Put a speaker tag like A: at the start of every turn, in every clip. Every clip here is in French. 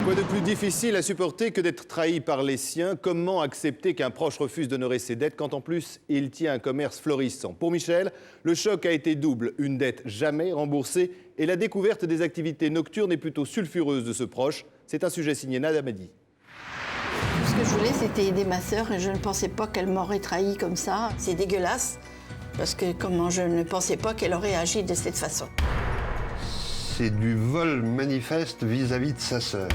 A: Quoi de plus difficile à supporter que d'être trahi par les siens? Comment accepter qu'un proche refuse d'honorer ses dettes quand en plus il tient un commerce florissant? Pour Michel, le choc a été double. Une dette jamais remboursée et la découverte des activités nocturnes et plutôt sulfureuses de ce proche. C'est un sujet signé Nada Mehdi.
B: Tout ce que je voulais, c'était aider ma sœur et je ne pensais pas qu'elle m'aurait trahi comme ça. C'est dégueulasse parce que comment je ne pensais pas qu'elle aurait agi de cette façon.
C: C'est du vol manifeste vis-à-vis de sa sœur.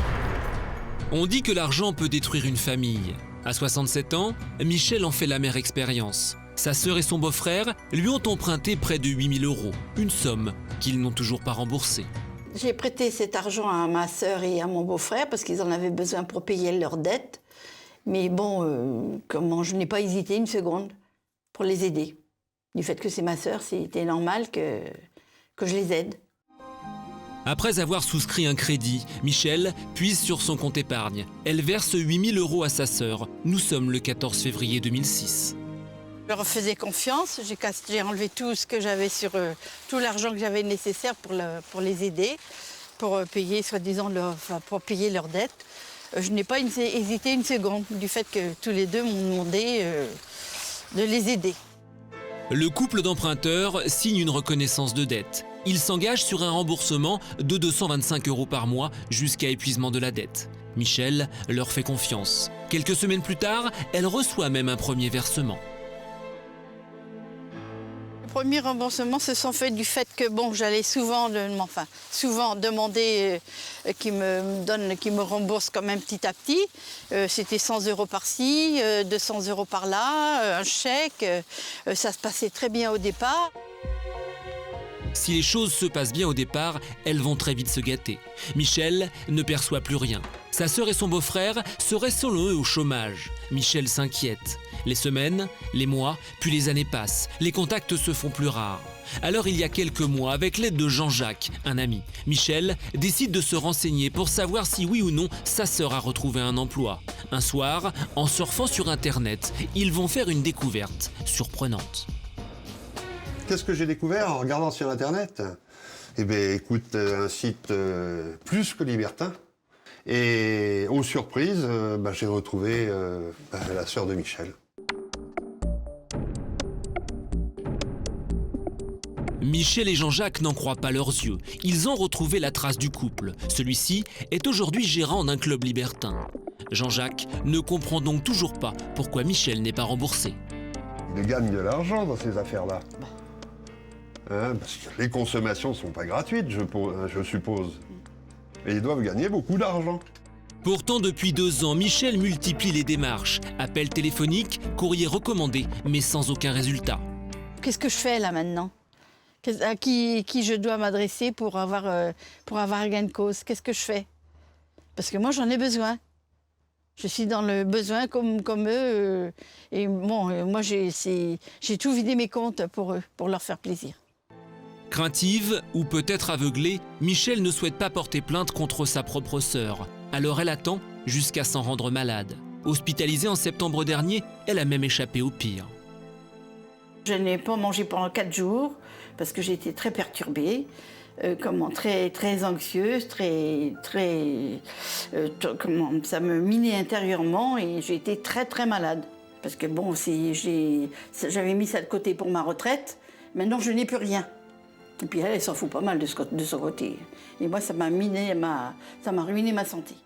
D: On dit que l'argent peut détruire une famille. À 67 ans, Michel en fait l'amère expérience. Sa sœur et son beau-frère lui ont emprunté près de 8 000 €, une somme qu'ils n'ont toujours pas remboursée.
B: J'ai prêté cet argent à ma sœur et à mon beau-frère parce qu'ils en avaient besoin pour payer leurs dettes. Mais bon, je n'ai pas hésité une seconde pour les aider. Du fait que c'est ma sœur, c'était normal que je les aide.
D: Après avoir souscrit un crédit, Michel puise sur son compte épargne. Elle verse 8 000 € à sa sœur. Nous sommes le 14 février 2006.
B: Je leur faisais confiance, j'ai enlevé tout ce que j'avais sur tout l'argent que j'avais nécessaire pour les aider, pour payer soi-disant pour payer leurs dettes. Je n'ai pas hésité une seconde du fait que tous les deux m'ont demandé de les aider.
D: Le couple d'emprunteurs signe une reconnaissance de dette. Il s'engage sur un remboursement de 225 € par mois jusqu'à épuisement de la dette. Michel leur fait confiance. Quelques semaines plus tard, elle reçoit même un premier versement.
B: Les premiers remboursements se sont faits du fait que j'allais souvent demander qu'ils me remboursent quand même petit à petit. C'était 100 € par-ci, 200 € par-là, un chèque. Ça se passait très bien au départ.
D: Si les choses se passent bien au départ, elles vont très vite se gâter. Michel ne perçoit plus rien. Sa sœur et son beau-frère seraient selon eux au chômage. Michel s'inquiète. Les semaines, les mois, puis les années passent. Les contacts se font plus rares. Alors il y a quelques mois, avec l'aide de Jean-Jacques, un ami, Michel décide de se renseigner pour savoir si oui ou non sa sœur a retrouvé un emploi. Un soir, en surfant sur Internet, ils vont faire une découverte surprenante.
C: Qu'est-ce que j'ai découvert en regardant sur Internet? Eh bien, écoute, un site plus que libertin. Et aux surprises, j'ai retrouvé la sœur de Michel.
D: Michel et Jean-Jacques n'en croient pas leurs yeux. Ils ont retrouvé la trace du couple. Celui-ci est aujourd'hui gérant d'un club libertin. Jean-Jacques ne comprend donc toujours pas pourquoi Michel n'est pas remboursé.
C: Il gagne de l'argent dans ces affaires-là. Parce que les consommations ne sont pas gratuites, je suppose. Et ils doivent gagner beaucoup d'argent.
D: Pourtant, depuis 2 ans, Michel multiplie les démarches. Appels téléphoniques, courriers recommandés, mais sans aucun résultat.
B: Qu'est-ce que je fais là maintenant? À qui je dois m'adresser pour avoir gain de cause? Qu'est-ce que je fais? Parce que moi, j'en ai besoin. Je suis dans le besoin comme eux. Et bon, moi, j'ai tout vidé mes comptes pour eux, pour leur faire plaisir.
D: Craintive ou peut-être aveuglée, Michel ne souhaite pas porter plainte contre sa propre sœur. Alors elle attend jusqu'à s'en rendre malade. Hospitalisée en septembre dernier, elle a même échappé au pire.
B: Je n'ai pas mangé pendant 4 jours parce que j'étais très perturbée, très, très anxieuse, ça me minait intérieurement et j'ai été très très malade. Parce que bon, j'avais mis ça de côté pour ma retraite, maintenant je n'ai plus rien. Et puis elle s'en fout pas mal de son côté. Et moi, ça m'a ruiné ma santé.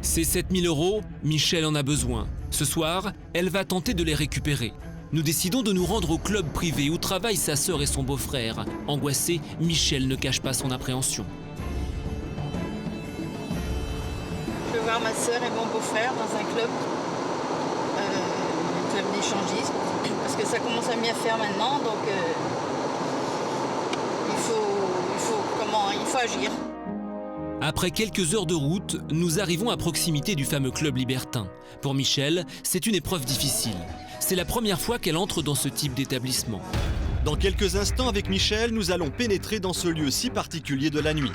D: Ces 7 000 €, Michel en a besoin. Ce soir, elle va tenter de les récupérer. Nous décidons de nous rendre au club privé où travaillent sa sœur et son beau-frère. Angoissé, Michel ne cache pas son appréhension.
B: Je vais voir ma sœur et mon beau-frère dans un club d'échangistes, parce que ça commence à bien faire maintenant, donc il faut agir.
D: Après quelques heures de route, nous arrivons à proximité du fameux club libertin. Pour Michel, c'est une épreuve difficile. C'est la première fois qu'elle entre dans ce type d'établissement.
E: Dans quelques instants, avec Michel, nous allons pénétrer dans ce lieu si particulier de la nuit.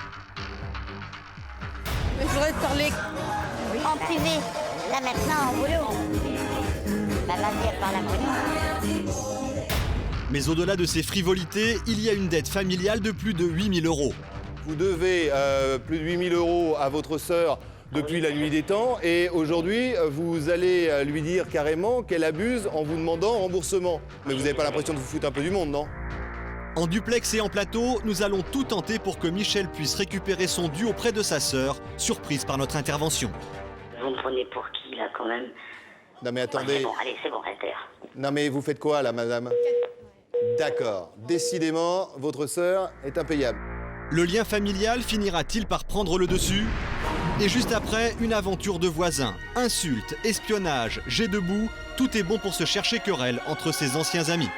B: Je voudrais te parler
F: En privé, là maintenant, en boulot. Va dire par la police.
E: Mais au-delà de ces frivolités, il y a une dette familiale de plus de 8 000 €.
A: Vous devez plus de 8 000 € à votre sœur depuis la nuit des temps. Et aujourd'hui, vous allez lui dire carrément qu'elle abuse en vous demandant remboursement. Mais vous n'avez pas l'impression de vous foutre un peu du monde, non?
E: En duplex et en plateau, nous allons tout tenter pour que Michel puisse récupérer son dû auprès de sa sœur, surprise par notre intervention.
F: Vous me prenez pour qui, là, quand même?
A: Non mais
F: Ouais,
A: attendez.
F: c'est bon, allez, c'est bon, Inter.
A: Non mais vous faites quoi là, madame? D'accord. Décidément, votre sœur est impayable.
E: Le lien familial finira-t-il par prendre le dessus? Et juste après, une aventure de voisins. Insultes, espionnage, jet debout, tout est bon pour se chercher querelle entre ses anciens amis.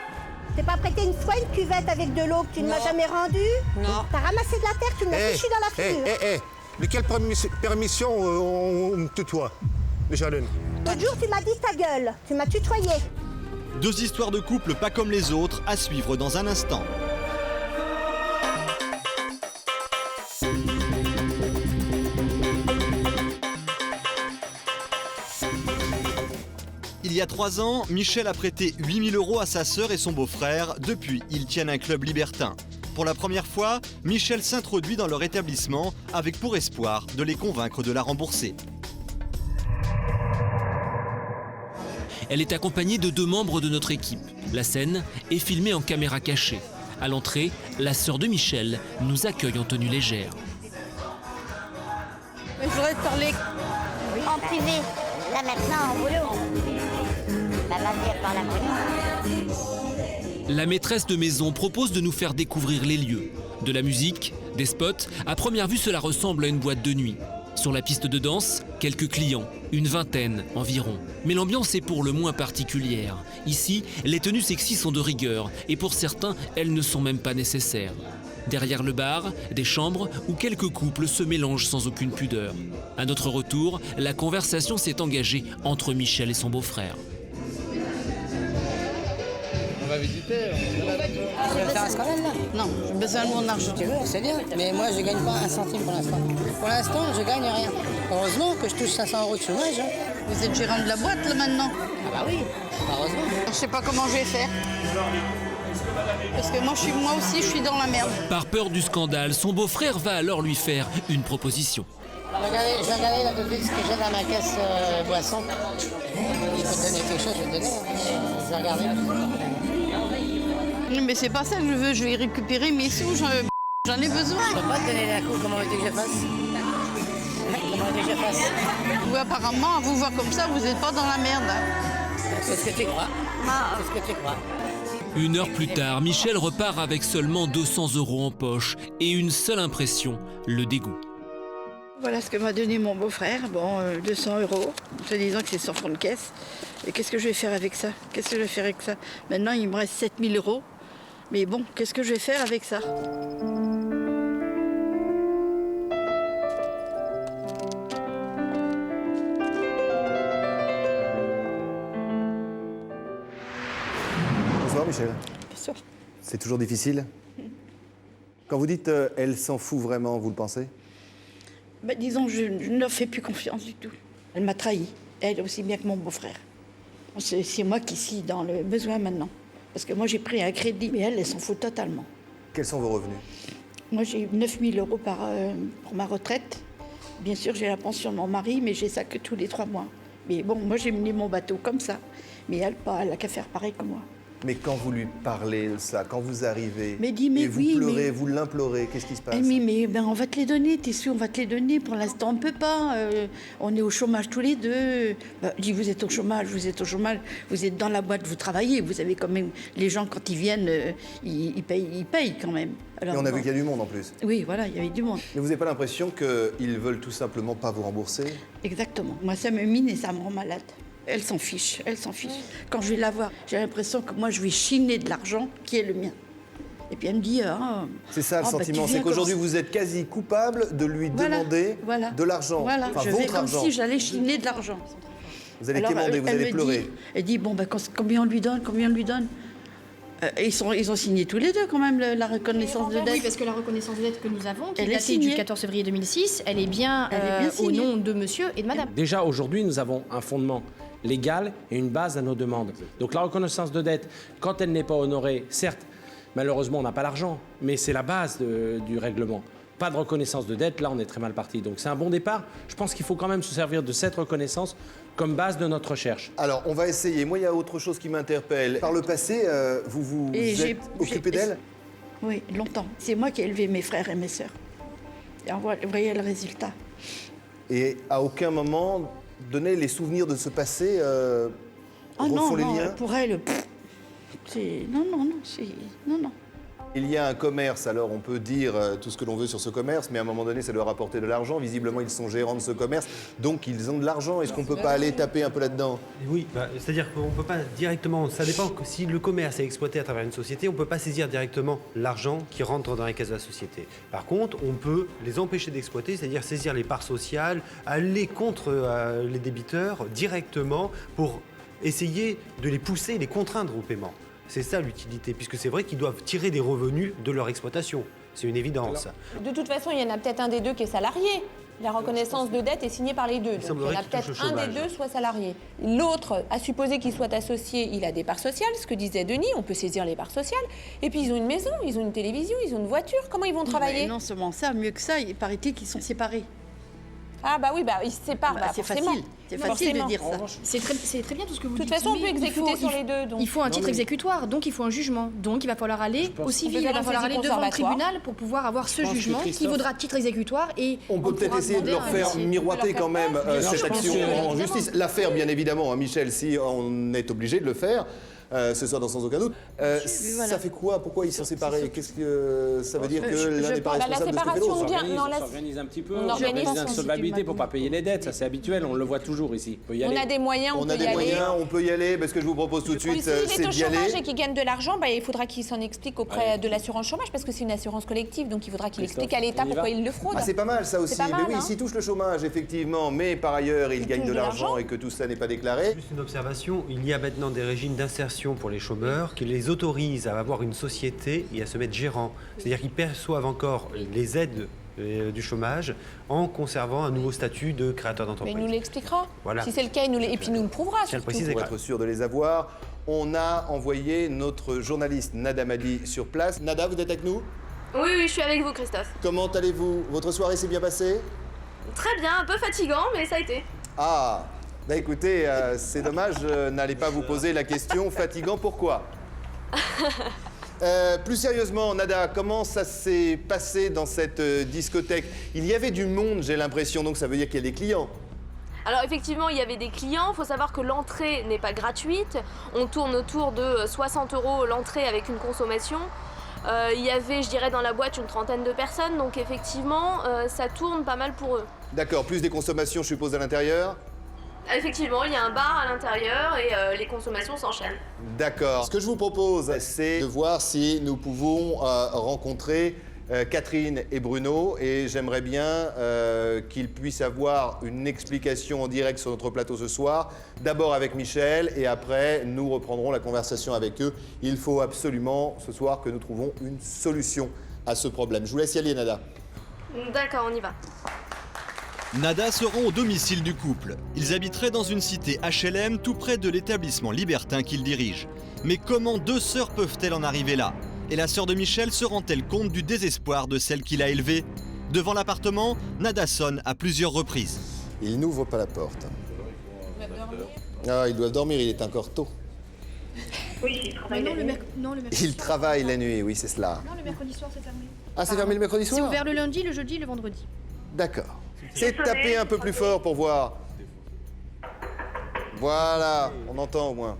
G: T'es pas prêté une fois une cuvette avec de l'eau que tu ne m'as jamais rendue?
H: Non.
G: T'as ramassé de la terre, tu me l'as fichu dans la figure.
H: De quelle permission on me tutoie, Micheline?
G: L'autre jour, tu m'as dit ta gueule, tu m'as tutoyé.
E: Deux histoires de couple pas comme les autres, à suivre dans un instant. Il y a 3 ans, Michel a prêté 8 000 € à sa sœur et son beau-frère. Depuis, ils tiennent un club libertin. Pour la première fois, Michel s'introduit dans leur établissement avec pour espoir de les convaincre de la rembourser.
D: Elle est accompagnée de 2 membres de notre équipe. La scène est filmée en caméra cachée. À l'entrée, la sœur de Michel nous accueille en tenue légère.
B: Je voudrais te parler.
F: En privé, là, maintenant, en boulot. Bah, vas-y, par la pognon.
D: La maîtresse de maison propose de nous faire découvrir les lieux. De la musique, des spots. À première vue, cela ressemble à une boîte de nuit. Sur la piste de danse, quelques clients, une vingtaine environ. Mais l'ambiance est pour le moins particulière. Ici, les tenues sexy sont de rigueur et pour certains, elles ne sont même pas nécessaires. Derrière le bar, des chambres où quelques couples se mélangent sans aucune pudeur. À notre retour, la conversation s'est engagée entre Michel et son beau-frère.
I: On va visiter.
J: Tu veux faire un scandale là?
B: Non, j'ai besoin de mon argent.
J: Tu veux, c'est bien. Mais moi, je gagne pas un centime pour l'instant. Pour l'instant, je gagne rien. Heureusement que je touche 500 € de chômage. Hein.
B: Vous êtes gérant de la boîte là maintenant?
J: Ah bah oui, heureusement.
B: Je sais pas comment je vais faire. Parce que moi aussi, je suis dans la merde.
D: Par peur du scandale, son beau-frère va alors lui faire une proposition.
J: Je vais regarder là tout de suite ce que j'ai dans ma caisse boisson. Il faut te donner quelque chose, je vais te donner. Je vais regarder.
B: Mais c'est pas ça que je veux, je vais récupérer mes sous, j'en ai besoin.
J: Je peux pas te donner d'un coup, comment veux-tu que je fasse? Comment veux-tu que je fasse?
B: Vous, apparemment, à vous voir comme ça, vous n'êtes pas dans la merde.
J: C'est ce que tu crois. C'est ce que tu crois.
D: 1 heure plus tard, Michel repart avec seulement 200 € en poche et une seule impression, le dégoût.
B: Voilà ce que m'a donné mon beau-frère. Bon, 200 €, se disant que c'est sans fond de caisse. Et qu'est-ce que je vais faire avec ça? Qu'est-ce que je vais faire avec ça? Maintenant, il me reste 7 000 €. Mais bon, qu'est-ce que je vais faire avec ça?
A: Bonsoir Michel.
B: Bonsoir.
A: C'est toujours difficile? Quand vous dites elle s'en fout vraiment, vous le pensez?
B: Ben, disons, je ne leur fais plus confiance du tout. Elle m'a trahi, elle aussi bien que mon beau-frère. C'est moi qui suis dans le besoin maintenant. Parce que moi, j'ai pris un crédit, mais elle s'en fout totalement.
A: Quels sont vos revenus?
B: Moi, j'ai 9 000 € pour ma retraite. Bien sûr, j'ai la pension de mon mari, mais j'ai ça que tous les 3 mois. Mais bon, moi, j'ai mené mon bateau comme ça. Mais elle, pas, elle n'a qu'à faire pareil que moi.
A: Mais quand vous lui parlez de ça, quand vous arrivez
B: Mais dis, mais
A: et vous
B: oui,
A: pleurez,
B: mais-
A: vous l'implorez, qu'est-ce qui se passe?
B: Eh oui, mais ben, on va te les donner, t'es sûr, on va te les donner. Pour l'instant, on ne peut pas. On est au chômage tous les deux. Ben, dis, vous êtes au chômage, vous êtes dans la boîte, vous travaillez. Vous avez quand même... Les gens, quand ils viennent, ils payent quand même. Alors,
A: Et on a
B: bon.
A: vu qu'il y a du monde en plus.
B: Oui, voilà, il y avait du monde.
A: Mais vous n'avez pas l'impression qu'ils veulent tout simplement pas vous rembourser?
B: Exactement. Moi, ça me mine et ça me rend malade. Elle s'en fiche, elle s'en fiche. Quand je vais la voir, j'ai l'impression que moi, je vais chiner de l'argent qui est le mien. Et puis elle me dit...
A: C'est ça le
B: bah,
A: sentiment,
B: tu
A: c'est
B: viens
A: qu'aujourd'hui
B: comme-
A: vous êtes quasi coupable de lui demander de l'argent.
B: Voilà,
A: Enfin,
B: je vais
A: votre
B: comme
A: argent.
B: si j'allais chiner de l'argent.
A: Vous allez
B: Alors,
A: quémander, vous
B: elle
A: allez
B: me
A: pleurer.
B: dit- elle dit, bon, ben, combien on lui donne? Ils ont signé tous les deux quand même la reconnaissance de dette.
K: Oui, parce que la reconnaissance de dette que nous avons, qui
B: Elle
K: est
B: est
K: datée
B: signée.
K: du 14 février 2006, elle est bien, au
B: signée.
K: nom de monsieur et de madame.
I: Déjà, aujourd'hui, nous avons un fondement légal et une base à nos demandes. Donc la reconnaissance de dette, quand elle n'est pas honorée, certes, malheureusement, on n'a pas l'argent, mais c'est la base du règlement. pas de reconnaissance de dette, là on est très mal parti. Donc c'est un bon départ. Je pense qu'il faut quand même se servir de cette reconnaissance comme base de notre recherche.
A: Alors, on va essayer. Moi, il y a autre chose qui m'interpelle. Par le passé, vous êtes occupé d'elle?
B: Oui, longtemps. C'est moi qui ai élevé mes frères et mes sœurs. Et vous voyez le résultat.
A: Et à aucun moment donné, les souvenirs de ce passé refont les liens?
B: Pour elle, non. Il
A: y a un commerce, alors on peut dire tout ce que l'on veut sur ce commerce, mais à un moment donné, ça doit rapporter de l'argent. Visiblement, ils sont gérants de ce commerce, donc ils ont de l'argent. Est-ce qu'on ne peut pas aller taper un peu là-dedans?
L: Oui, c'est-à-dire qu'on ne peut pas directement, ça dépend que si le commerce est exploité à travers une société, on ne peut pas saisir directement l'argent qui rentre dans les caisses de la société. Par contre, on peut les empêcher d'exploiter, c'est-à-dire saisir les parts sociales, aller contre les débiteurs directement pour essayer de les pousser, les contraindre au paiement. C'est ça l'utilité, puisque c'est vrai qu'ils doivent tirer des revenus de leur exploitation. C'est une évidence.
M: De toute façon, il y en a peut-être un des deux qui est salarié. La reconnaissance de dette est signée par les deux. Donc il y en a peut-être un des deux soit salarié. L'autre, à supposer qu'il soit associé, il a des parts sociales, ce que disait Denis, on peut saisir les parts sociales. Et puis ils ont une maison, ils ont une télévision, ils ont une voiture. Comment ils vont travailler?
B: Non seulement ça, mieux que ça, il paraît-il qu'ils sont séparés.
M: Ah bah oui, ils se séparent,
B: c'est
M: forcément.
B: facile. C'est facile de dire ça.
K: C'est très bien tout ce que vous dites.
M: De toute façon, on peut exécuter sur les deux. Donc.
K: Il faut un titre exécutoire, donc il faut un jugement. Donc il va falloir aller au civil, il va falloir aller devant le tribunal pour pouvoir avoir ce jugement qui vaudra titre exécutoire. Et
A: on peut peut-être essayer de leur faire miroiter quand même cette action en justice. L'affaire, bien évidemment, hein, Michel, si on est obligé de le faire, ce soit sans aucun doute. Ça fait quoi? Pourquoi ils sont séparés? Qu'est-ce que ça veut dire que l'un n'est pas responsable de ce que fait l'autre?
I: On s'organise un petit peu, on organise une insolvabilité pour ne pas payer les dettes, ça c'est habituel, on le voit toujours ici.
M: On a des moyens, on peut y aller.
A: On peut y aller, parce que je vous propose tout de suite, c'est d'y aller.
M: Et qui gagne de l'argent, il faudra qu'il s'en explique auprès de l'assurance chômage, parce que c'est une assurance collective, donc il faudra qu'il explique à l'État pourquoi il le fraude.
A: C'est pas mal ça aussi. Mais oui, s'il touche le chômage, effectivement, mais par ailleurs, il gagne de l'argent et que tout ça n'est pas déclaré.
L: Juste une observation, il y a maintenant des régimes d'insertion pour les chômeurs qui les autorisent à avoir une société et à se mettre gérant. C'est-à-dire qu'ils perçoivent encore les aides du chômage en conservant un nouveau statut de créateur d'entreprise.
M: Mais il nous l'expliquera.
L: Voilà.
M: Si c'est le cas, et puis il nous le prouvera.
A: Pour être sûr de les avoir, on a envoyé notre journaliste Nada Madi sur place. Nada, vous êtes avec nous?
N: Oui, je suis avec vous, Christophe.
A: Comment allez-vous? Votre soirée s'est bien passée?
N: Très bien, un peu fatigant, mais ça a été.
A: Ah, écoutez, c'est dommage, je n'allais pas vous poser la question fatigant, pourquoi? Plus sérieusement, Nada, comment ça s'est passé dans cette discothèque? Il y avait du monde, j'ai l'impression, donc ça veut dire qu'il y a des clients.
N: Alors effectivement, il y avait des clients. Il faut savoir que l'entrée n'est pas gratuite. On tourne autour de 60 € l'entrée avec une consommation. Il y avait, je dirais, dans la boîte une trentaine de personnes, donc effectivement, ça tourne pas mal pour eux.
A: D'accord, plus des consommations, je suppose, à l'intérieur?
N: Effectivement, il y a un bar à l'intérieur et les consommations s'enchaînent.
A: D'accord. Ce que je vous propose, c'est de voir si nous pouvons rencontrer Catherine et Bruno, et j'aimerais bien qu'ils puissent avoir une explication en direct sur notre plateau ce soir, d'abord avec Michel, et après nous reprendrons la conversation avec eux. Il faut absolument ce soir que nous trouvons une solution à ce problème. Je vous laisse y aller, Nada.
N: D'accord, on y va.
E: Nada se rend au domicile du couple. Ils habiteraient dans une cité HLM tout près de l'établissement libertin qu'ils dirigent. Mais comment deux sœurs peuvent-elles en arriver là? Et la sœur de Michel se rend-elle compte du désespoir de celle qui l'a élevée? Devant l'appartement, Nada sonne à plusieurs reprises.
A: Il n'ouvre pas la porte. Ah, ils doivent dormir, il est encore tôt.
K: Oui, il travaille la nuit.
A: Il travaille la nuit, oui, c'est cela.
K: Non, le mercredi soir, c'est fermé.
A: Ah, c'est fermé le mercredi soir?
K: C'est ouvert le lundi, le jeudi, le vendredi.
A: D'accord. C'est de taper un peu plus fort pour voir. Voilà, on entend au moins.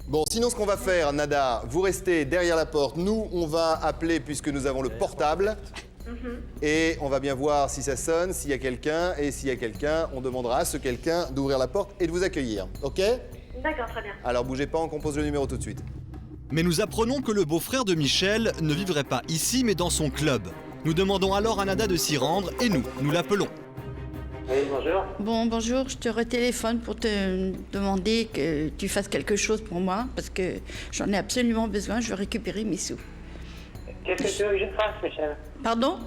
A: Bon, sinon ce qu'on va faire, Nada, vous restez derrière la porte. Nous, on va appeler puisque nous avons le portable. Et on va bien voir si ça sonne, s'il y a quelqu'un. Et s'il y a quelqu'un, on demandera à ce quelqu'un d'ouvrir la porte et de vous accueillir. OK?
N: D'accord, très bien.
A: Alors bougez pas, on compose le numéro tout de suite.
E: Mais nous apprenons que le beau-frère de Michel ne vivrait pas ici mais dans son club. Nous demandons alors à Nada de s'y rendre et nous l'appelons.
O: Oui, bonjour.
B: Bon, bonjour, je te retéléphone pour te demander que tu fasses quelque chose pour moi parce que j'en ai absolument besoin, je veux récupérer mes sous.
O: Qu'est-ce que tu veux que je fasse, Michel?
B: Pardon?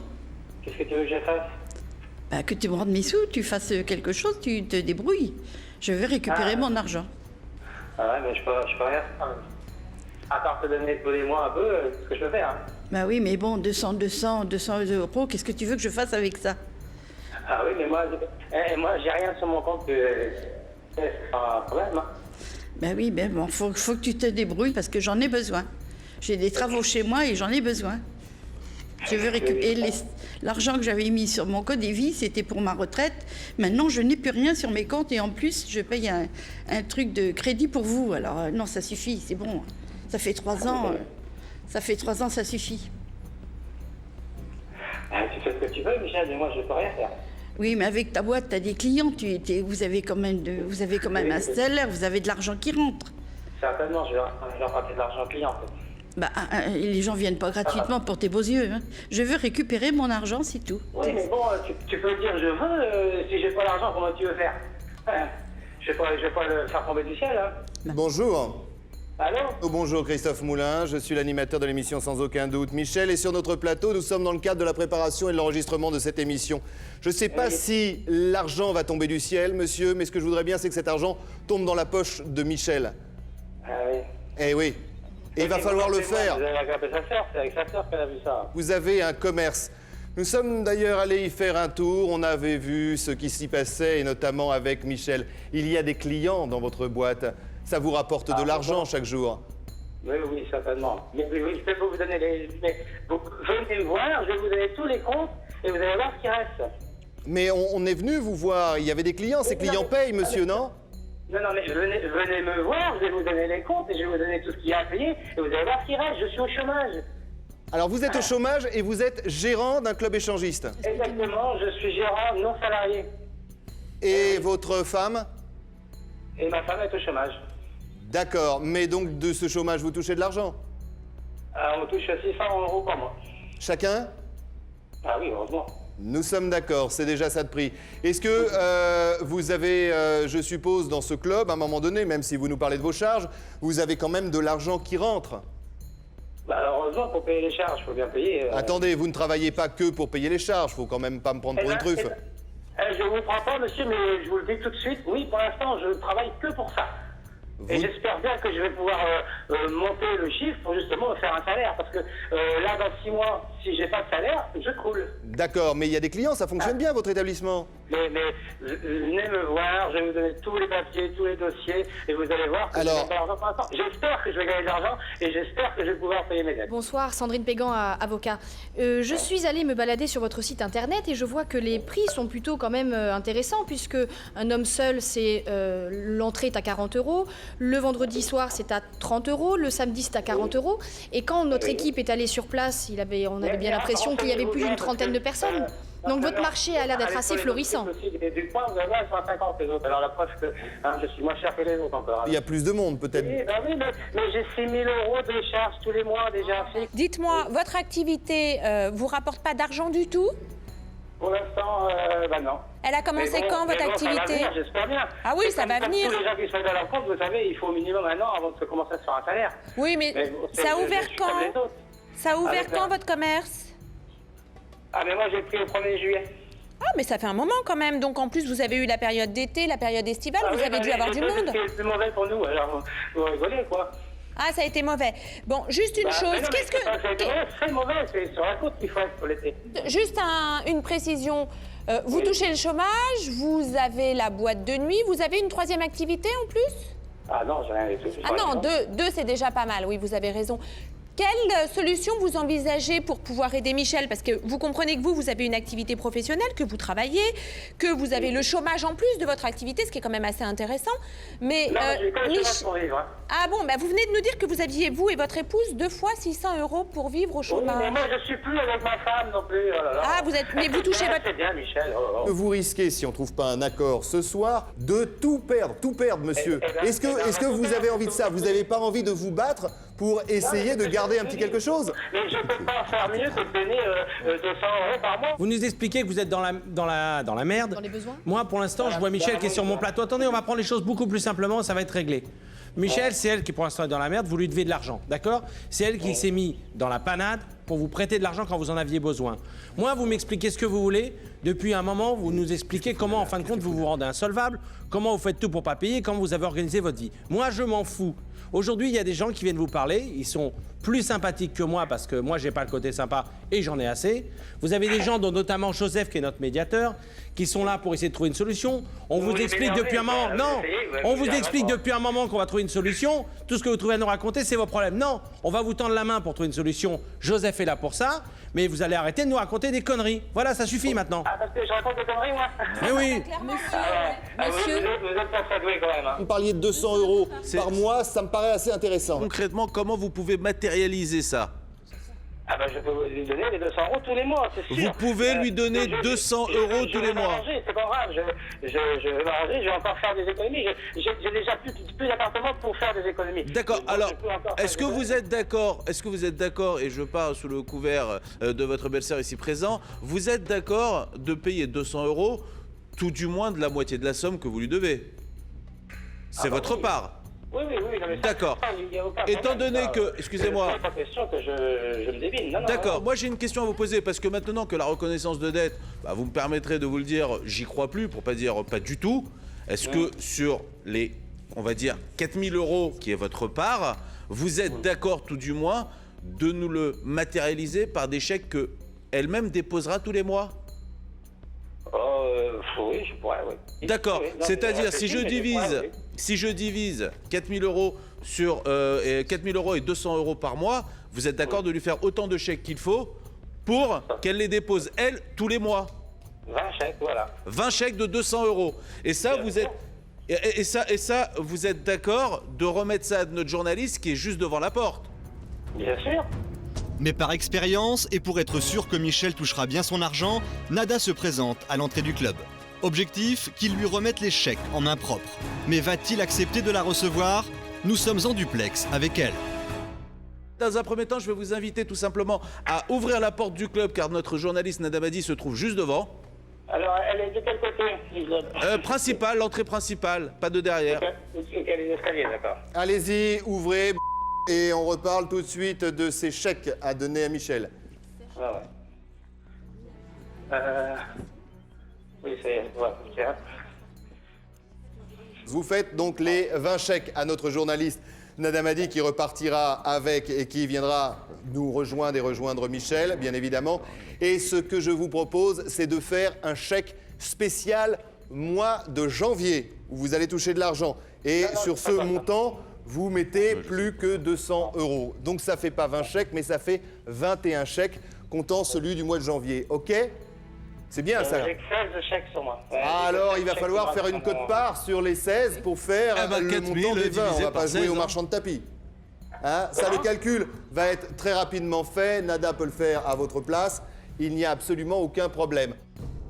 O: Qu'est-ce que tu veux que je fasse?
B: Que tu me rendes mes sous, tu fasses quelque chose, tu te débrouilles. Je veux récupérer mon argent.
O: Ah ouais, mais je peux rien faire. À part te donner tous les mois un peu, ce que je peux faire.
B: Bah oui, mais bon, 200 euros, qu'est-ce que tu veux que je fasse avec ça?
O: Ah oui, mais moi j'ai rien sur mon compte. C'est pas un problème. Hein.
B: Bah oui, ben bon, faut que tu te débrouilles parce que j'en ai besoin. J'ai des travaux chez moi et j'en ai besoin. Je veux récupérer l'argent que j'avais mis sur mon Codévis, c'était pour ma retraite. Maintenant, je n'ai plus rien sur mes comptes et en plus, je paye un truc de crédit pour vous. Alors non, ça suffit, c'est bon. Ça fait 3 ans. Ça fait 3 ans, ça suffit.
O: Tu fais ce que tu veux, Michel, mais moi, je peux rien faire.
B: Oui, mais avec ta boîte, tu as des clients. Vous avez quand même un salaire, vous avez de l'argent qui rentre.
O: Certainement, je vais rapporter de l'argent client, en fait.
B: Bah, les gens viennent pas gratuitement pour tes beaux yeux. Hein. Je veux récupérer mon argent, c'est tout.
O: Oui, mais bon, tu peux dire je veux, si j'ai pas l'argent, comment tu veux faire? Je vais pas le faire tomber du ciel, hein.
A: Bonjour.
O: Allô?
A: Oh, bonjour Christophe Moulin, je suis l'animateur de l'émission Sans aucun doute. Michel est sur notre plateau, nous sommes dans le cadre de la préparation et de l'enregistrement de cette émission. Je ne sais pas si l'argent va tomber du ciel, monsieur, mais ce que je voudrais bien, c'est que cet argent tombe dans la poche de Michel.
O: Ah oui.
A: Eh oui. Et il va falloir le faire.
O: Vous avez aggrappé sa sœur, c'est avec sa sœur qu'elle a vu ça.
A: Vous avez un commerce. Nous sommes d'ailleurs allés y faire un tour, on avait vu ce qui s'y passait, et notamment avec Michel. Il y a des clients dans votre boîte. Ça vous rapporte de l'argent chaque jour.
O: Oui, oui, certainement. Mais oui, je peux vous donner les... Mais vous venez me voir, je vais vous donner tous les comptes, et vous allez voir ce qui reste.
A: Mais on est venu vous voir, il y avait des clients, ces clients payent, monsieur, non?
O: Non, mais venez me voir, je vais vous donner les comptes, et je vais vous donner tout ce qu'il y a à payer, et vous allez voir ce qui reste, je suis au chômage.
A: Alors vous êtes au chômage et vous êtes gérant d'un club échangiste.
O: Exactement, je suis gérant non salarié.
A: Et votre femme?
O: Et ma femme est au chômage.
A: D'accord, mais donc de ce chômage, vous touchez de l'argent?
O: On touche 600 € par mois.
A: Chacun?
O: Ah oui, heureusement.
A: Nous sommes d'accord, c'est déjà ça de prix. Est-ce que vous avez, je suppose, dans ce club, à un moment donné, même si vous nous parlez de vos charges, vous avez quand même de l'argent qui rentre?
O: Bah, heureusement, pour payer les charges, il faut bien payer.
A: Attendez, vous ne travaillez pas que pour payer les charges, faut quand même pas me prendre pour une truffe.
O: Je vous prends pas, monsieur, mais je vous le dis tout de suite, oui, pour l'instant, je ne travaille que pour ça. Et j'espère bien que je vais pouvoir monter le chiffre pour justement faire un salaire. Parce que là, dans 6 mois, si j'ai pas de salaire, je croule.
A: D'accord, mais il y a des clients, ça fonctionne bien, votre établissement.
O: Mais venez me voir, je vais vous donner tous les papiers, tous les dossiers, et vous allez voir que je n'ai pas l'argent pour l'instant. J'espère que je vais gagner de l'argent, et j'espère que je vais pouvoir payer mes dettes.
K: Bonsoir, Sandrine Pégan, avocat. Je suis allée me balader sur votre site internet et je vois que les prix sont plutôt quand même intéressants, puisque un homme seul, c'est l'entrée est à 40 €, le vendredi soir, c'est à 30 €, le samedi, c'est à 40 €. Et quand notre équipe est allée sur place, on avait bien l'impression qu'il y avait plus d'une trentaine de personnes. Donc votre marché a l'air d'être assez florissant.
O: Du point, vous avez 150 les autres. Alors la preuve que je suis moins cher que les autres encore.
A: Il y a plus de monde, peut-être.
O: Oui, mais j'ai 6 000 € de charges tous les mois déjà.
M: Dites-moi, votre activité vous rapporte pas d'argent du tout?
O: Pour l'instant, non.
M: Elle a commencé quand, votre activité?
O: Ça va venir, j'espère bien.
M: Ah oui, ça va venir.
O: Tous les gens qui sont dans leur compte, vous savez, il faut au minimum 1 an avant de commencer à se faire un salaire.
M: Oui, mais ça a ouvert quand? Ça a ouvert quand, votre commerce?
O: Ah, mais moi, j'ai pris le 1er juillet.
M: Ah, mais ça fait un moment quand même. Donc, en plus, vous avez eu la période d'été, la période estivale. Vous avez dû avoir du monde.
O: C'est mauvais pour nous, alors vous rigolez, quoi.
M: Ah, ça a été mauvais. Bon, juste une chose.
O: Qu'est-ce que... C'est mauvais, c'est sur la côte qu'il faut être pour l'été.
M: Juste une précision. Vous touchez le chômage, vous avez la boîte de nuit, vous avez une 3e activité en plus?
O: Ah non, j'ai rien du tout.
M: Ah non, deux c'est déjà pas mal, oui, vous avez raison. Quelle solution vous envisagez pour pouvoir aider Michel? Parce que vous comprenez que vous avez une activité professionnelle, que vous travaillez, que vous avez le chômage en plus de votre activité, ce qui est quand même assez intéressant. Mais
O: non, j'ai pas le chômage pour vivre. Hein.
M: Ah bon, bah vous venez de nous dire que vous aviez, vous et votre épouse, 2 fois 600 € pour vivre au chômage.
O: Oui, mais moi, je suis plus avec ma femme non plus. Oh là là.
M: Ah, mais vous touchez votre...
O: C'est bien, Michel.
A: Vous risquez, si on ne trouve pas un accord ce soir, de tout perdre, monsieur. Est-ce que vous avez envie de ça? Vous n'avez pas envie de vous battre pour essayer de garder un petit quelque chose?
O: Mais je ne peux pas faire mieux que de donner 200 € par mois.
I: Vous nous expliquez que vous êtes dans la merde.
K: Dans les besoins.
I: Moi, pour l'instant, je vois Michel qui est sur mon plateau. Attendez, on va prendre les choses beaucoup plus simplement, ça va être réglé. Michel, c'est elle qui, pour l'instant, est dans la merde. Vous lui devez de l'argent, d'accord? C'est elle qui s'est mise dans la panade pour vous prêter de l'argent quand vous en aviez besoin. Moi, vous m'expliquez ce que vous voulez. Depuis un moment, vous nous expliquez comment, en fin de compte, vous vous rendez insolvable, comment vous faites tout pour pas payer, comment vous avez organisé votre vie. Moi, je m'en fous. Aujourd'hui, il y a des gens qui viennent vous parler, ils sont plus sympathiques que moi, parce que moi, j'ai pas le côté sympa et j'en ai assez. Vous avez des gens, dont notamment Joseph, qui est notre médiateur, qui sont là pour essayer de trouver une solution. On vous explique depuis un moment... Non, on vous explique depuis un moment qu'on va trouver une solution. Tout ce que vous trouvez à nous raconter, c'est vos problèmes. Non, on va vous tendre la main pour trouver une solution. Joseph est là pour ça, mais vous allez arrêter de nous raconter des conneries. Voilà, ça suffit maintenant.
O: Ah, parce que je raconte des conneries, moi.
I: Mais oui.
O: Monsieur. Vous êtes pas très doué quand même. Hein.
A: Vous parliez de 200 € par mois, ça me paraît assez intéressant.
P: Concrètement, comment vous pouvez matérialiser ça?
O: Ah ben je peux lui donner les 200 € tous les mois, c'est sûr.
P: Vous pouvez lui donner 200 € tous les mois.
O: C'est pas grave, je vais m'arranger, je vais encore faire des économies. J'ai déjà plus d'appartements pour faire des économies.
P: D'accord, alors, est-ce que vous êtes d'accord, et je parle sous le couvert de votre belle-sœur ici présent, vous êtes d'accord de payer 200 € tout du moins de la moitié de la somme que vous lui devez? C'est votre part.
O: Oui.
P: D'accord. Étant donné que, excusez-moi.
O: C'est pas question que je me débine.
P: D'accord. Moi, j'ai une question à vous poser parce que maintenant que la reconnaissance de dette, vous me permettrez de vous le dire, j'y crois plus, pour pas dire pas du tout. Est-ce que sur les, on va dire, 4 000 € qui est votre part, vous êtes d'accord tout du moins de nous le matérialiser par des chèques que elle-même déposera tous les mois?
O: Oui, je pourrais, oui.
P: D'accord. C'est-à-dire, si je divise 4 000 € sur 4 000 € et 200 € par mois, vous êtes d'accord de lui faire autant de chèques qu'il faut pour qu'elle les dépose, elle, tous les mois?
O: 20 chèques, voilà.
P: 20 chèques de 200 €. Et ça, vous êtes... Et ça, vous êtes d'accord de remettre ça à notre journaliste qui est juste devant la porte?
O: Bien sûr.
E: Mais par expérience, et pour être sûr que Michel touchera bien son argent, Nada se présente à l'entrée du club. Objectif, qu'il lui remette les chèques en main propre. Mais va-t-il accepter de la recevoir? Nous sommes en duplex avec elle.
P: Dans un premier temps, je vais vous inviter tout simplement à ouvrir la porte du club car notre journaliste Nada Madi se trouve juste devant.
O: Alors, elle est de quel côté?
P: Principale, l'entrée principale, pas de derrière.
O: Ok, les escaliers, d'accord.
A: Allez-y, ouvrez, et on reparle tout de suite de ces chèques à donner à Michel.
O: Ouais. Oui, c'est... Ouais,
A: Vous faites donc les 20 chèques à notre journaliste Nada Madi qui repartira avec et qui viendra nous rejoindre et rejoindre Michel, bien évidemment. Et ce que je vous propose, c'est de faire un chèque spécial mois de janvier, où vous allez toucher de l'argent. Et sur ce montant, vous mettez plus que 200 €. Donc ça fait pas 20 chèques, mais ça fait 21 chèques, comptant celui du mois de janvier. OK? C'est bien ça.
O: J'ai 16 chèques sur moi.
A: Alors il va falloir faire une cote-part sur les 16 pour faire le montant des 20. On va pas jouer au marchand de tapis. Hein, ça, le calcul va être très rapidement fait. Nada peut le faire à votre place. Il n'y a absolument aucun problème.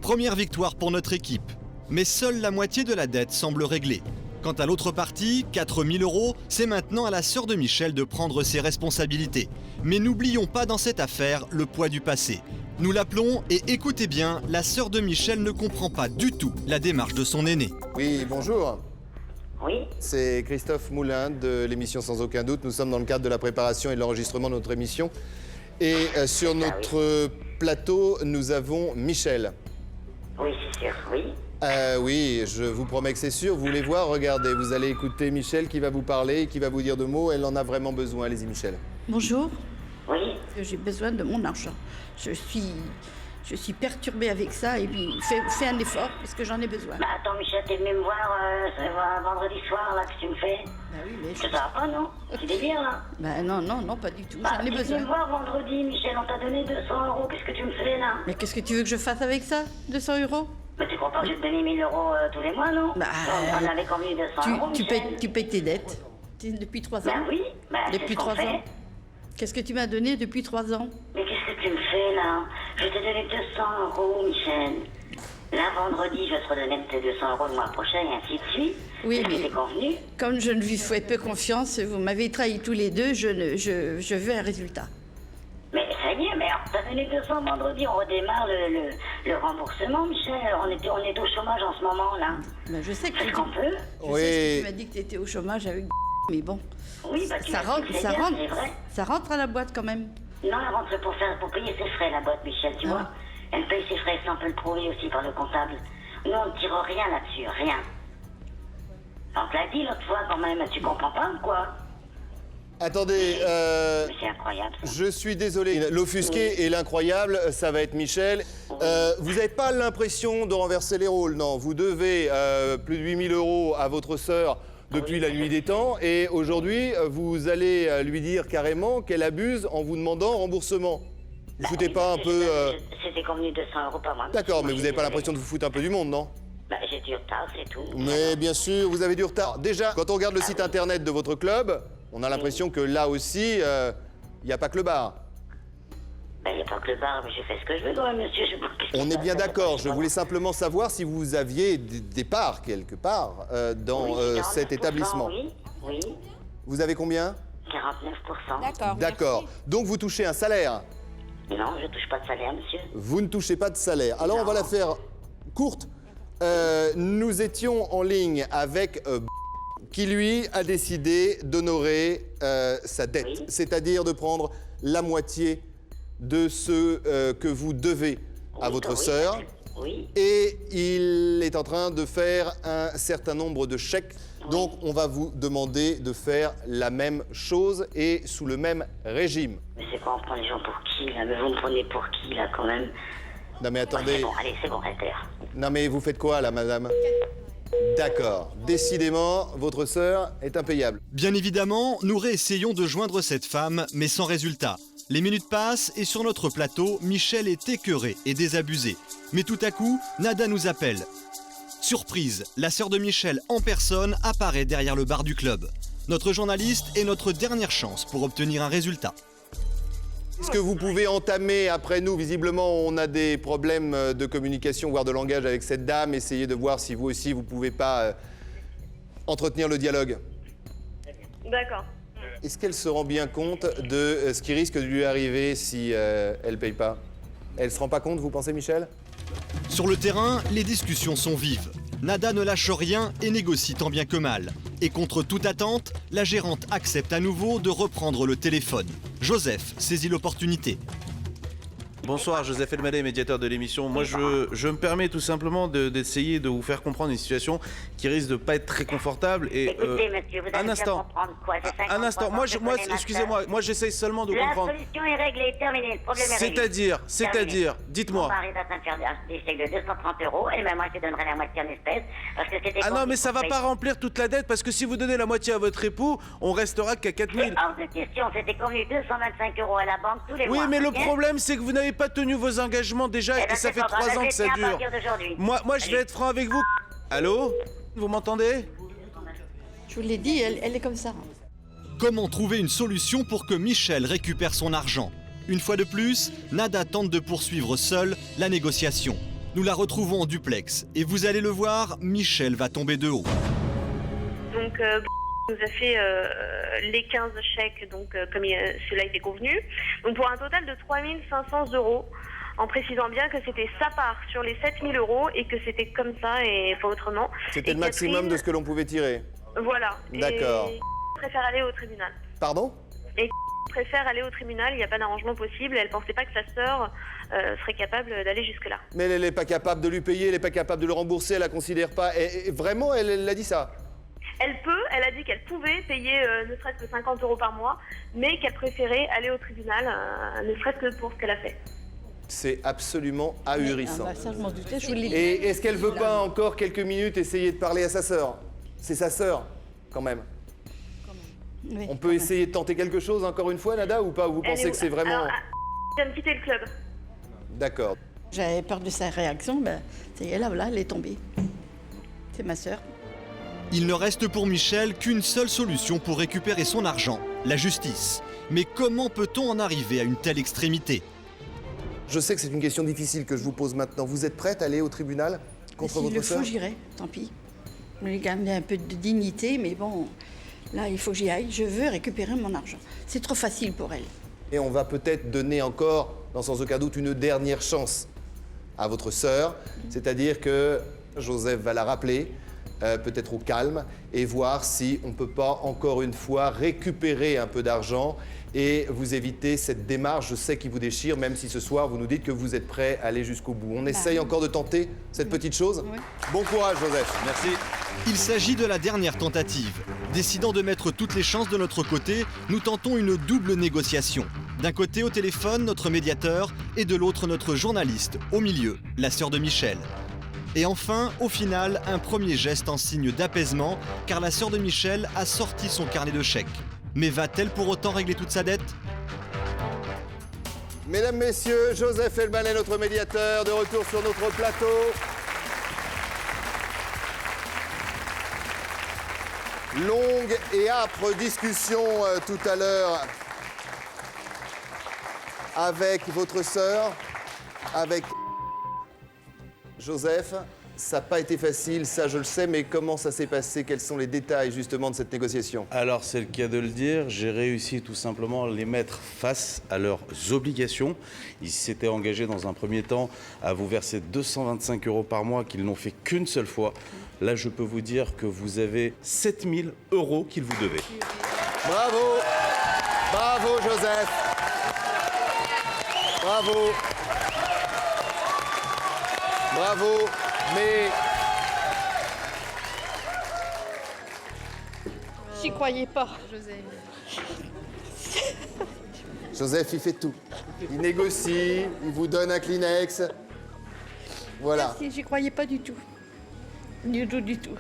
E: Première victoire pour notre équipe. Mais seule la moitié de la dette semble réglée. Quant à l'autre partie, 4 000 €, c'est maintenant à la sœur de Michel de prendre ses responsabilités. Mais n'oublions pas dans cette affaire le poids du passé. Nous l'appelons et écoutez bien, la sœur de Michel ne comprend pas du tout la démarche de son aîné.
A: Oui, bonjour.
F: Oui.
A: C'est Christophe Moulin de l'émission Sans Aucun Doute. Nous sommes dans le cadre de la préparation et de l'enregistrement de notre émission. Et sur notre plateau, nous avons Michel.
F: Oui, c'est sûr, oui.
A: Oui, je vous promets que c'est sûr. Vous voulez voir? Regardez, vous allez écouter Michel qui va vous parler, qui va vous dire 2 mots. Elle en a vraiment besoin. Allez-y, Michel.
B: Bonjour.
F: Oui.
B: J'ai besoin de mon argent. Je suis perturbée avec ça et puis fais un effort parce que j'en ai besoin.
F: Bah attends Michel, t'es venu me voir vendredi soir là, que tu me fais?
B: Bah oui, mais...
F: Ça va pas, non? Tu délires là?
B: Bah non, pas du tout,
F: Bah,
B: j'en ai
F: t'es
B: besoin.
F: venu me voir vendredi, Michel, on t'a donné 200 €, qu'est-ce que tu me fais là?
B: Mais qu'est-ce que tu veux que je fasse avec ça? 200 €?
F: Mais t'es content que je te donne 1 000 € tous les mois, non?
B: Bah,
F: on avait convenu 200 €,
B: tu payes tes dettes depuis 3 ans.
F: Bah oui,
B: depuis 3 ans. Qu'est-ce que tu m'as donné depuis 3 ans?
F: Mais qu'est-ce que tu me fais là? Je t'ai donné 200 €, Michel. Là, vendredi, je vais te redonner tes 200 € le mois prochain et ainsi de suite.
B: Oui, mais
F: c'est convenu.
B: Comme je ne lui fais peu confiance, vous m'avez trahi tous les deux, je veux un résultat.
F: Mais ça y est, mais alors, t'as donné 200 vendredi, on redémarre le remboursement, Michel. On est au chômage en ce moment là.
B: Ben, je sais que
F: c'est qu'on peut.
B: Je sais que tu m'as dit que tu étais au chômage avec mais bon.
F: Oui, bah,
B: ça rentre à la boîte quand même.
F: Non, elle rentre pour payer ses frais, la boîte, Michel, tu vois. Elle paye ses frais, ça on peut le prouver aussi par le comptable. Nous, on ne tire rien là-dessus, rien. On te l'a dit l'autre fois quand même, tu comprends pas ou quoi?
A: Attendez,
F: C'est incroyable.
A: je suis désolé. L'offusqué et l'incroyable, ça va être Michel. Vous n'avez pas l'impression de renverser les rôles, non? Vous devez plus de 8 000 € à votre sœur depuis la nuit des temps. Et aujourd'hui, vous allez lui dire carrément qu'elle abuse en vous demandant remboursement. Vous foutez pas un peu...
F: C'était convenu 200 € par mois.
A: D'accord, mais vous n'avez pas l'impression de vous foutre un peu du monde, non?
F: Bah, j'ai du retard, c'est tout.
A: Mais bien sûr, vous avez du retard. Déjà, quand on regarde le site internet de votre club, on a l'impression que là aussi, il n'y a pas que le bar.
F: Ben, il n'y a pas que le bar, mais je fais ce que je veux quand même, monsieur.
A: On est bien d'accord. Je voulais simplement savoir si vous aviez des parts, quelque part, dans cet établissement.
F: Oui, oui.
A: Vous avez combien?
F: 49%.
M: D'accord.
A: D'accord. Donc vous touchez un salaire?
F: Non, je touche pas de salaire, monsieur.
A: Vous ne touchez pas de salaire. Alors on va la faire courte. Nous étions en ligne avec qui, lui, a décidé d'honorer sa dette. Oui. C'est-à-dire de prendre la moitié de ce que vous devez à votre sœur.
F: Oui.
A: Et il est en train de faire un certain nombre de chèques. Donc, on va vous demander de faire la même chose et sous le même régime.
F: Mais c'est quoi, on prend les gens pour qui, là? Mais vous me prenez pour qui, là, quand même?
A: Non, mais attendez.
F: Ouais, bon, allez, c'est bon, arrêtez.
A: Non, mais vous faites quoi, là, madame? D'accord. Décidément, votre sœur est impayable.
E: Bien évidemment, nous réessayons de joindre cette femme, mais sans résultat. Les minutes passent et sur notre plateau, Michel est écœuré et désabusé. Mais tout à coup, Nada nous appelle. Surprise, la sœur de Michel en personne apparaît derrière le bar du club. Notre journaliste est notre dernière chance pour obtenir un résultat.
A: Est-ce que vous pouvez entamer après nous? Visiblement, on a des problèmes de communication, voire de langage avec cette dame. Essayez de voir si vous aussi, vous ne pouvez pas entretenir le dialogue.
Q: D'accord.
A: Est-ce qu'elle se rend bien compte de ce qui risque de lui arriver si elle ne paye pas? Elle ne se rend pas compte, vous pensez, Michel?
E: Sur le terrain, les discussions sont vives. Nada ne lâche rien et négocie tant bien que mal. Et contre toute attente, la gérante accepte à nouveau de reprendre le téléphone. Joseph saisit l'opportunité.
P: Bonsoir, Joseph Elmaleh, médiateur de l'émission. Moi, je me permets tout simplement d'essayer de vous faire comprendre une situation qui risque de pas être très confortable. Et,
F: écoutez, monsieur, vous allez bien comprendre quoi?
P: Un instant, moi excusez-moi, moi j'essaye seulement de comprendre.
F: La solution est réglée, terminée, le problème est réglé.
P: C'est-à-dire, dites-moi.
F: Mon mari va me faire des chèques de 230 €, et même moi je donnerai la moitié en espèces, parce que c'était...
P: Ah non, mais ça va pas remplir toute la dette, parce que si vous donnez la moitié à votre époux, on restera qu'à 4 000.
F: C'est hors de question, c'était convenu 225 € à la banque tous les mois.
P: Oui, mais le problème, c'est que vous n'avez pas tenu vos engagements déjà, et ça fait 3 ans que ça dure. Moi, je vais être franc avec vous. Allô? Vous m'entendez?
B: Je vous l'ai dit, elle est comme ça.
E: Comment trouver une solution pour que Michel récupère son argent? Une fois de plus, Nada tente de poursuivre seule la négociation. Nous la retrouvons en duplex, et vous allez le voir, Michel va tomber de haut.
Q: Donc, nous a fait les 15 chèques, donc comme cela était convenu. Donc pour un total de 3 500 €, en précisant bien que c'était sa part sur les 7 000 € et que c'était comme ça et pas autrement.
A: C'était le maximum de ce que l'on pouvait tirer.
Q: Voilà.
A: D'accord.
Q: Et préfère aller au tribunal.
A: Pardon?
Q: Et préfère aller au tribunal, il n'y a pas d'arrangement possible. Elle pensait pas que sa sœur serait capable d'aller jusque-là.
A: Mais elle n'est pas capable de lui payer, elle n'est pas capable de le rembourser, elle la considère pas. Et vraiment, elle a dit ça?
Q: Elle a dit qu'elle pouvait payer ne serait-ce que 50 € par mois, mais qu'elle préférait aller au tribunal, ne serait-ce que pour ce qu'elle a fait.
A: C'est absolument ahurissant.
B: Ça, je m'en doutais, je vous l'ai dit.
A: Et est-ce qu'elle veut pas encore quelques minutes essayer de parler à sa sœur? C'est sa sœur, quand même.
B: Oui,
A: on peut essayer de tenter quelque chose encore une fois, Nada, ou pas? Vous pensez que c'est vraiment...
Q: Alors, elle vient de quitter le club.
A: D'accord.
B: J'avais peur de sa réaction, ben, ça y est, là, voilà, elle est tombée. C'est ma sœur.
E: Il ne reste pour Michel qu'une seule solution pour récupérer son argent, la justice. Mais comment peut-on en arriver à une telle extrémité?
A: Je sais que c'est une question difficile que je vous pose maintenant. Vous êtes prête à aller au tribunal contre votre sœur?
B: S'il le faut, j'irai, tant pis. Je lui garde un peu de dignité, mais bon, là, il faut que j'y aille. Je veux récupérer mon argent. C'est trop facile pour elle.
A: Et on va peut-être donner encore, sans aucun doute, une dernière chance à votre sœur. C'est-à-dire que Joseph va la rappeler, peut-être au calme, et voir si on ne peut pas, encore une fois, récupérer un peu d'argent et vous éviter cette démarche, je sais, qui vous déchire, même si ce soir, vous nous dites que vous êtes prêt à aller jusqu'au bout. On essaye encore de tenter cette petite chose? Bon courage, Joseph.
P: Merci.
E: Il s'agit de la dernière tentative. Décidant de mettre toutes les chances de notre côté, nous tentons une double négociation. D'un côté au téléphone, notre médiateur, et de l'autre notre journaliste, au milieu, la sœur de Michel. Et enfin, au final, un premier geste en signe d'apaisement, car la sœur de Michel a sorti son carnet de chèques. Mais va-t-elle pour autant régler toute sa dette ?
A: Mesdames, Messieurs, Joseph Elmaleh, notre médiateur, de retour sur notre plateau. Longue et âpre discussion tout à l'heure avec votre sœur, avec Joseph. Ça n'a pas été facile, ça je le sais, mais comment ça s'est passé? Quels sont les détails justement de cette négociation?
P: Alors c'est le cas de le dire, j'ai réussi tout simplement à les mettre face à leurs obligations. Ils s'étaient engagés dans un premier temps à vous verser 225 € par mois qu'ils n'ont fait qu'une seule fois. Là je peux vous dire que vous avez 7 000 € qu'ils vous devaient.
A: Bravo! Bravo Joseph! Bravo! Bravo! Mais
K: j'y croyais pas.
A: Joseph, il fait tout. Il négocie, il vous donne un Kleenex. Voilà.
B: Merci, j'y croyais pas du tout. Du tout.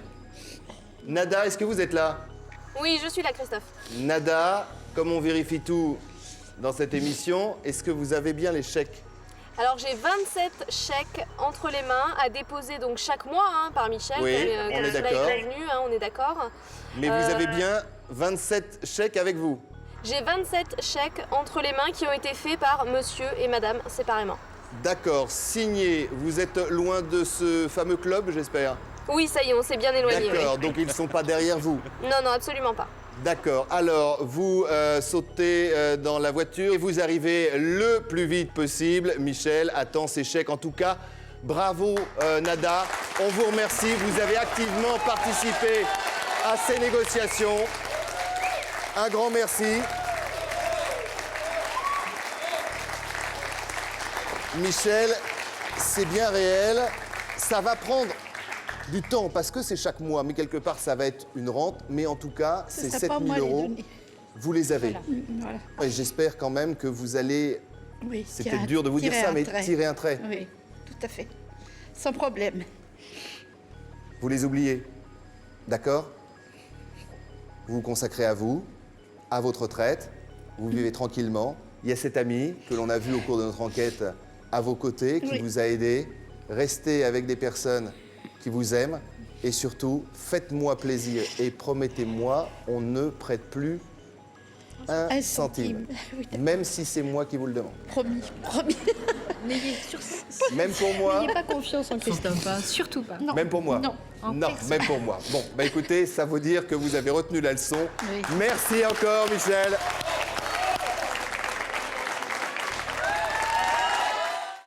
A: Nada, est-ce que vous êtes là?
N: Oui, je suis là, Christophe.
A: Nada, comme on vérifie tout dans cette émission, est-ce que vous avez bien les chèques?
N: Alors j'ai 27 chèques entre les mains à déposer donc chaque mois par Michel.
A: Oui, on est d'accord.
N: On est d'accord.
A: Mais vous avez bien 27 chèques avec vous?
N: J'ai 27 chèques entre les mains qui ont été faits par monsieur et madame séparément.
A: D'accord, signé. Vous êtes loin de ce fameux club, j'espère?
N: Oui, ça y est, on s'est bien éloigné.
A: D'accord,
N: oui.
A: donc ils ne sont pas derrière vous?
N: Non, absolument pas.
A: D'accord, alors vous sautez dans la voiture et vous arrivez le plus vite possible. Michel attend ses chèques. En tout cas, bravo Nada, on vous remercie. Vous avez activement participé à ces négociations. Un grand merci. Michel, c'est bien réel. Ça va prendre du temps, parce que c'est chaque mois, mais quelque part, ça va être une rente. Mais en tout cas, ces 7 000 €, vous les avez.
B: Voilà.
A: Et j'espère quand même que vous allez,
B: Oui,
A: c'est peut-être dur de vous dire ça, mais tirer un trait.
B: Oui, tout à fait. Sans problème.
A: Vous les oubliez, d'accord? Vous vous consacrez à vous, à votre retraite, vous vivez tranquillement. Il y a cet ami que l'on a vu au cours de notre enquête à vos côtés, qui vous a aidé. Restez avec des personnes qui vous aiment et surtout, faites-moi plaisir et promettez-moi, on ne prête plus un centime.
B: Oui,
A: même si c'est moi qui vous le demande.
B: Promis.
K: N'ayez
A: Même pour moi.
K: N'ayez pas confiance en Christophe, surtout pas.
B: Non.
A: Même pour moi.
K: Non,
A: même pour moi. Bon, bah écoutez, ça veut dire que vous avez retenu la leçon.
B: Oui.
A: Merci encore, Michel.